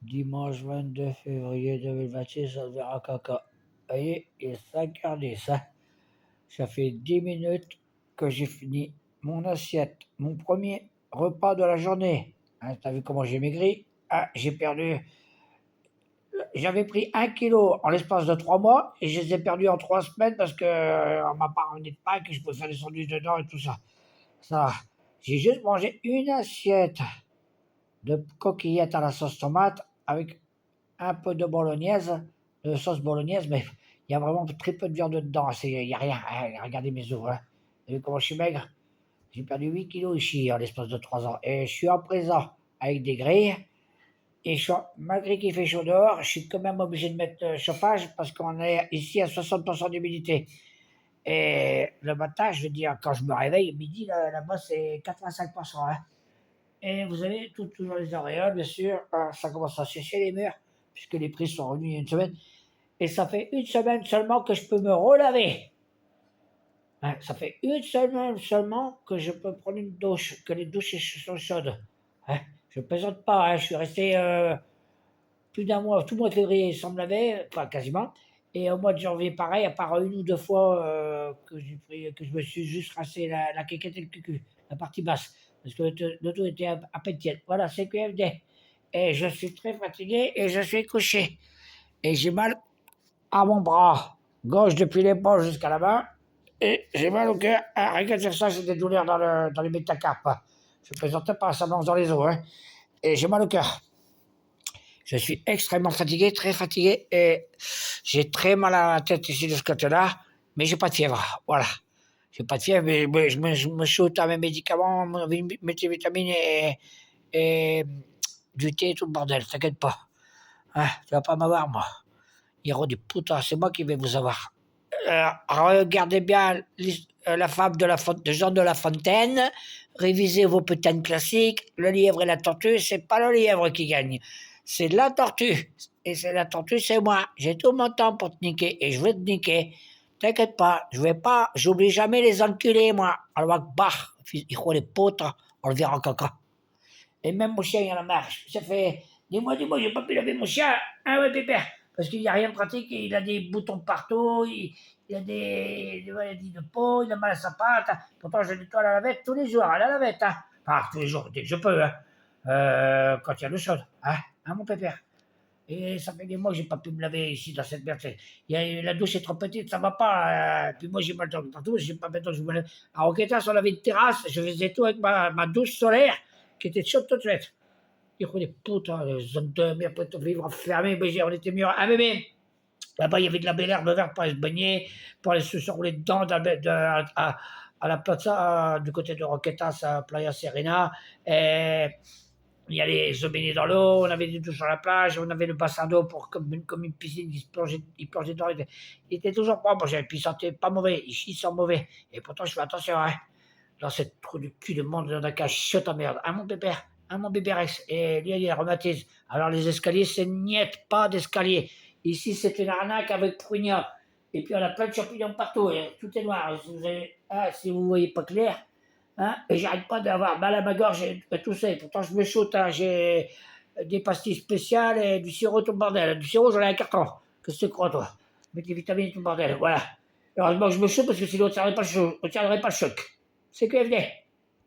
Dimanche 22 février 2026, ça verra caca. Vous voyez, il est 5h10, hein. Ça fait 10 minutes que j'ai fini mon assiette, mon premier repas de la journée. Hein, t'as vu comment j'ai maigri? Ah, j'ai perdu. J'avais pris 1 kilo en l'espace de 3 mois et je les ai perdus en 3 semaines parce que on m'a pas ramené de pain, que je peux faire des sandwichs dedans et tout ça. Ça, j'ai juste mangé une assiette de coquillettes à la sauce tomate avec un peu de bolognaise, de sauce bolognaise, mais il y a vraiment très peu de viande dedans. Il n'y a rien. Hein, regardez mes os. Hein. Vous vu comment je suis maigre? J'ai perdu 8 kilos ici en l'espace de 3 ans. Et je suis en présent avec des grilles. Et malgré qu'il fait chaud dehors, je suis quand même obligé de mettre le chauffage parce qu'on est ici à 60% d'humidité. Et le matin, je veux dire, quand je me réveille, midi, là-bas, c'est 85%. Hein. Et vous avez toujours les auréoles, bien sûr. Ça commence à sécher les murs, puisque les prix sont revenus il y a une semaine. Et ça fait une semaine seulement que je peux me relaver. Hein, ça fait une semaine seulement que je peux prendre une douche, que les douches sont chaudes. Hein, je ne plaisante pas, hein, je suis resté plus d'un mois, tout le mois de février sans me laver, enfin quasiment. Et au mois de janvier, pareil, à part une ou deux fois que je me suis juste rassé la quéquette et le cucu, la partie basse, parce que le dos était à peine tiède. Voilà, c'est QFD. Et je suis très fatigué et je suis couché. Et j'ai mal à mon bras gauche depuis l'épaule jusqu'à la main. Et j'ai mal au cœur. Ah, rien qu'à dire ça, j'ai des douleurs dans les métacarpes. Je ne plaisante pas, ça me lance dans les os. Hein. Et j'ai mal au cœur. Je suis extrêmement fatigué, très fatigué, et j'ai très mal à la tête ici de ce côté-là, mais j'ai pas de fièvre, voilà. J'ai pas de fièvre, mais je me shoote à mes médicaments, mes multivitamines et du thé et tout le bordel, t'inquiète pas. Hein, tu vas pas m'avoir, moi. Héros du putain, c'est moi qui vais vous avoir. Regardez bien la fable de Jean de La Fontaine, révisez vos putains de classiques, le lièvre et la tortue, c'est pas le lièvre qui gagne, c'est la tortue. Et c'est la tortue, c'est moi. J'ai tout mon temps pour te niquer et je vais te niquer. T'inquiète pas, je vais pas, j'oublie jamais les enculés, moi. Alors, bah, hijo de puta, on le verra en caca. Et même mon chien, il en a marre. Ça fait dis-moi, j'ai pas pu laver mon chien. Ah ouais, pépère. Parce qu'il n'y a rien de pratique. Il a des boutons partout. Il a des maladies de peau. Il a mal à sa patte. Pourtant, je nettoie la lavette tous les jours. À la lavette. Hein. Enfin, tous les jours, dès que je peux. Hein. Quand il y a l'eau chaude. Hein, mon pépère. Et ça fait des mois que j'ai pas pu me laver ici dans cette merde. La douche est trop petite, ça va pas. Puis moi j'ai mal partout, j'ai pas besoin de me laver. À Roquetas, on avait une terrasse, je faisais tout avec ma douche solaire qui était chaude tout de suite. Hijo de puta, les zones de merde pour te vivre enfermé, mais on était mieux. Ah, mais là-bas, il y avait de la belle herbe verte pour aller se baigner, pour aller se rouler dedans à la plaza du côté de Roquetas, à Playa Serena. Et il y allait se baigner dans l'eau, on avait des douches sur la plage, on avait le bassin d'eau comme une piscine, il plongeait dedans. Il était toujours propre, puis il sentait pas mauvais, il sent mauvais. Et pourtant, je fais attention, hein dans cette trou du cul de monde, dans la cage chiotte à merde. Un mon pépère, un mon bébé Rex. Et lui, il a rhumatisme. Alors, les escaliers, c'est niet, pas d'escalier. Ici, c'est une arnaque avec prugnat. Et puis, on a plein de champignons partout. Et tout est noir. Si vous voyez pas clair, hein, et j'arrête pas d'avoir mal à ma gorge et tout ça. Et pourtant, je me shoot. Hein, j'ai des pastilles spéciales et du sirop, tout le bordel. Du sirop, j'en ai un carton. Qu'est-ce que tu crois, toi? Avec des vitamines, tout le bordel. Voilà. Heureusement que je me shoot parce que sinon, on ne tiendrait pas le choc. C'est QFD.